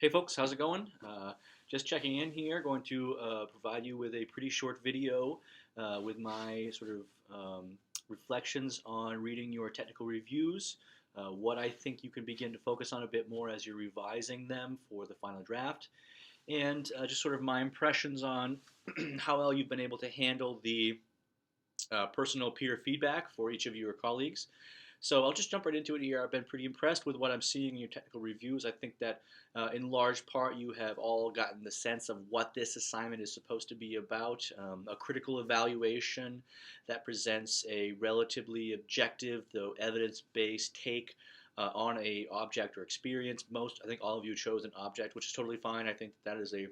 Hey folks, how's it going? Just checking in here, going to provide you with a pretty short video with my sort of reflections on reading your technical reviews, what I think you can begin to focus on a bit more as you're revising them for the final draft, and just sort of my impressions on how well you've been able to handle the personal peer feedback for each of your colleagues. So I'll just jump right into it here. I've been pretty impressed with what I'm seeing in your technical reviews. I think that in large part you have all gotten the sense of what this assignment is supposed to be about, a critical evaluation that presents a relatively objective, though evidence-based take on a object or experience. I think all of you chose an object, which is totally fine. I think that is a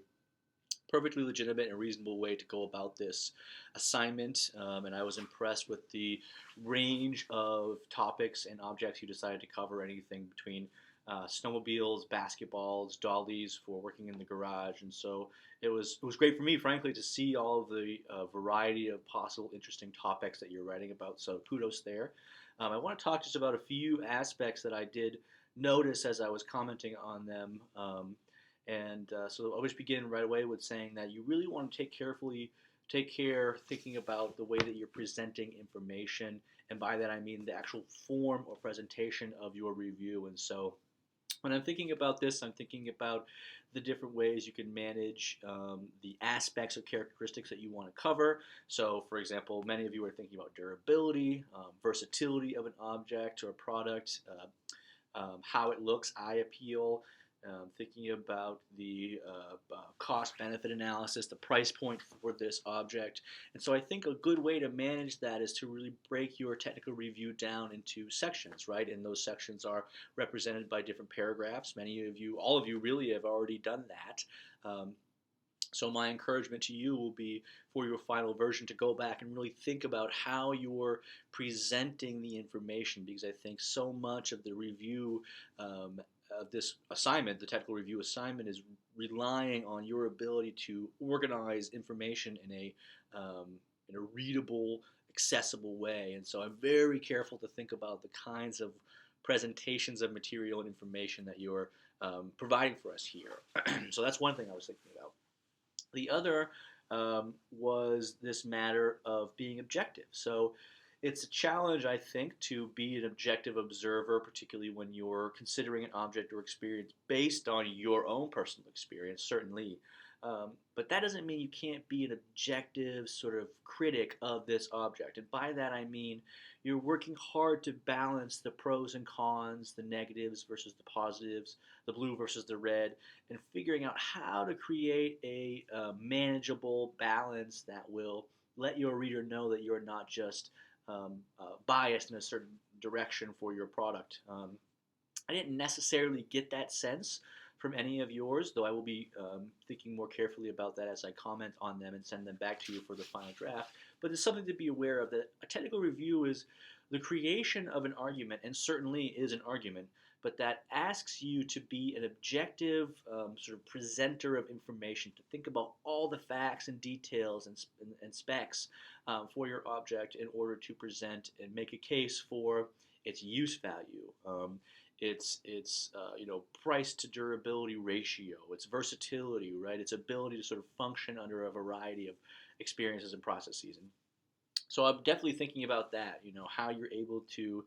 perfectly legitimate and reasonable way to go about this assignment, and I was impressed with the range of topics and objects you decided to cover, anything between snowmobiles, basketballs, dollies for working in the garage, and so it was great for me, frankly, to see all of the variety of possible interesting topics that you're writing about. So kudos there. I want to talk just about a few aspects that I did notice as I was commenting on them. So I'll always begin right away with saying that you really want to take care thinking about the way that you're presenting information, and by that I mean the actual form or presentation of your review. And so when I'm thinking about this, I'm thinking about the different ways you can manage the aspects or characteristics that you want to cover. So, for example, many of you are thinking about durability, versatility of an object or a product, how it looks, eye appeal, thinking about the cost-benefit analysis, the price point for this object. And so I think a good way to manage that is to really break your technical review down into sections, right? And those sections are represented by different paragraphs. Many of you, all of you really have already done that. So my encouragement to you will be for your final version to go back and really think about how you're presenting the information, because I think so much of the review of this assignment, the technical review assignment, is relying on your ability to organize information in a readable, accessible way. And so I'm very careful to think about the kinds of presentations of material and information that you're providing for us here. So that's one thing I was thinking about. The other was this matter of being objective. So it's a challenge, I think, to be an objective observer, particularly when you're considering an object or experience based on your own personal experience, certainly. But that doesn't mean you can't be an objective sort of critic of this object. And by that I mean you're working hard to balance the pros and cons, the negatives versus the positives, the blue versus the red, and figuring out how to create a manageable balance that will let your reader know that you're not just biased in a certain direction for your product. I didn't necessarily get that sense from any of yours, though I will be thinking more carefully about that as I comment on them and send them back to you for the final draft. But it's something to be aware of, that a technical review is the creation of an argument, and certainly is an argument, but that asks you to be an objective sort of presenter of information, to think about all the facts and details and specs for your object in order to present and make a case for its use value, its price to durability ratio, its versatility, right? Its ability to sort of function under a variety of experiences and processes. And so I'm definitely thinking about that, how you're able to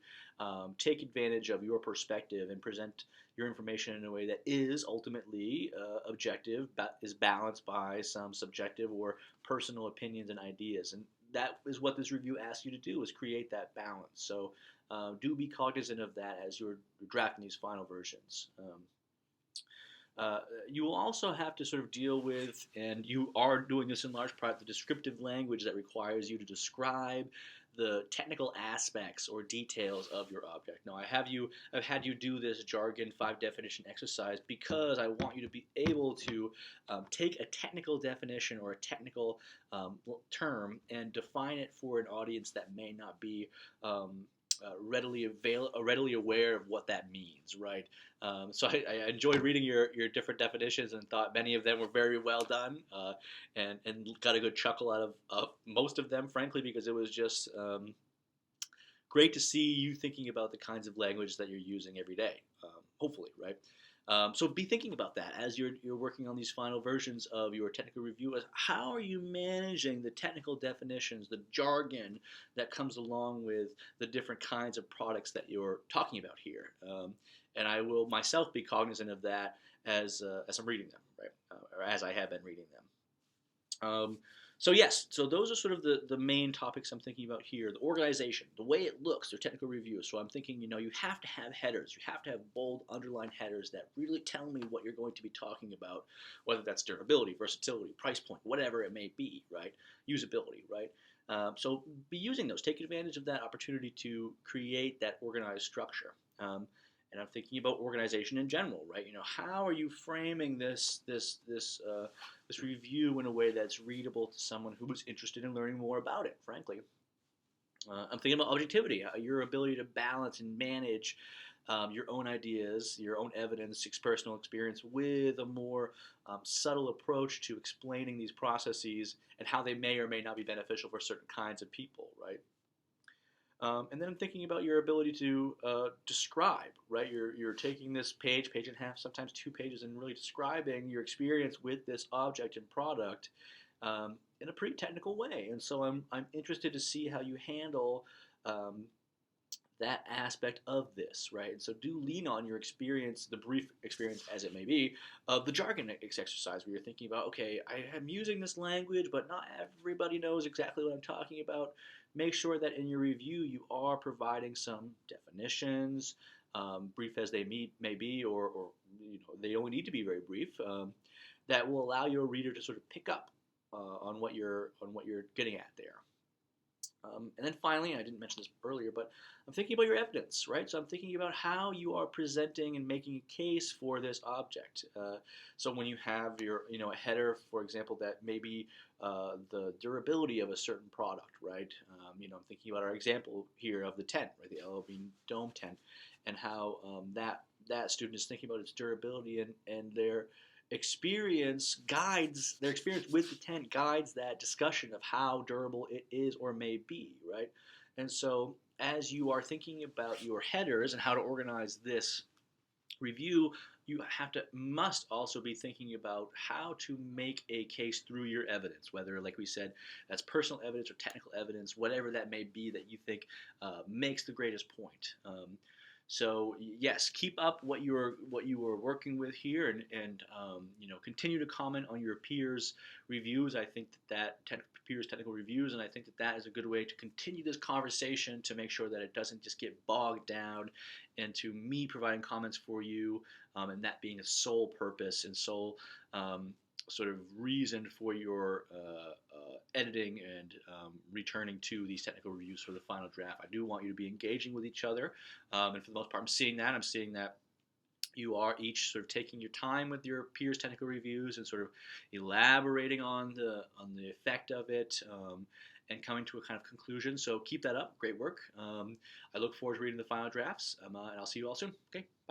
take advantage of your perspective and present your information in a way that is ultimately objective, but is balanced by some subjective or personal opinions and ideas. And that is what this review asks you to do, is create that balance. So do be cognizant of that as you're drafting these final versions. You will also have to sort of deal with, and you are doing this in large part, the descriptive language that requires you to describe the technical aspects or details of your object. Now, I've had you do this jargon 5 definition exercise because I want you to be able to take a technical definition or a technical term and define it for an audience that may not be readily aware of what that means, right? So I enjoyed reading your different definitions and thought many of them were very well done, and got a good chuckle out of most of them, frankly, because it was just great to see you thinking about the kinds of language that you're using every day, hopefully, right? So be thinking about that as you're working on these final versions of your technical review. As how are you managing the technical definitions, the jargon that comes along with the different kinds of products that you're talking about here? And I will myself be cognizant of that as I'm reading them, right, or as I have been reading them. So yes, so those are sort of the main topics I'm thinking about here. The organization, the way it looks, their technical reviews. So I'm thinking, you have to have headers. You have to have bold underlined headers that really tell me what you're going to be talking about, whether that's durability, versatility, price point, whatever it may be, right? Usability, right? So be using those. Take advantage of that opportunity to create that organized structure. And I'm thinking about organization in general, right? How are you framing this review in a way that's readable to someone who is interested in learning more about it, frankly. I'm thinking about objectivity, your ability to balance and manage your own ideas, your own evidence, personal experience with a more subtle approach to explaining these processes and how they may or may not be beneficial for certain kinds of people, right? And then I'm thinking about your ability to describe, right? You're taking this page and a half, sometimes 2 pages, and really describing your experience with this object and product in a pretty technical way. And so I'm interested to see how you handle um, that aspect of this, right? And so do lean on your experience, the brief experience as it may be, of the jargon exercise where you're thinking about, okay, I am using this language, but not everybody knows exactly what I'm talking about. Make sure that in your review you are providing some definitions, brief as they may be, or they only need to be very brief, that will allow your reader to sort of pick up on what you're getting at there. And then finally, I didn't mention this earlier, but I'm thinking about your evidence, right? So I'm thinking about how you are presenting and making a case for this object. So when you have a header, for example, that may be the durability of a certain product, right? I'm thinking about our example here of the tent, right? The LLB Dome tent, and how that student is thinking about its durability and their experience with the tent guides that discussion of how durable it is or may be, right? And so as you are thinking about your headers and how to organize this review, you must also be thinking about how to make a case through your evidence, whether, like we said, that's personal evidence or technical evidence, whatever that may be that you think makes the greatest point. So yes, keep up what you are working with here, and continue to comment on your peers' reviews. I think peers' technical reviews, and I think that is a good way to continue this conversation to make sure that it doesn't just get bogged down into me providing comments for you, and that being a sole purpose and sole sort of reason for your editing and returning to these technical reviews for the final draft. I do want you to be engaging with each other, and for the most part, I'm seeing that you are each sort of taking your time with your peers' technical reviews and sort of elaborating on the effect of it, and coming to a kind of conclusion. So keep that up. Great work. I look forward to reading the final drafts, and I'll see you all soon. Okay, bye.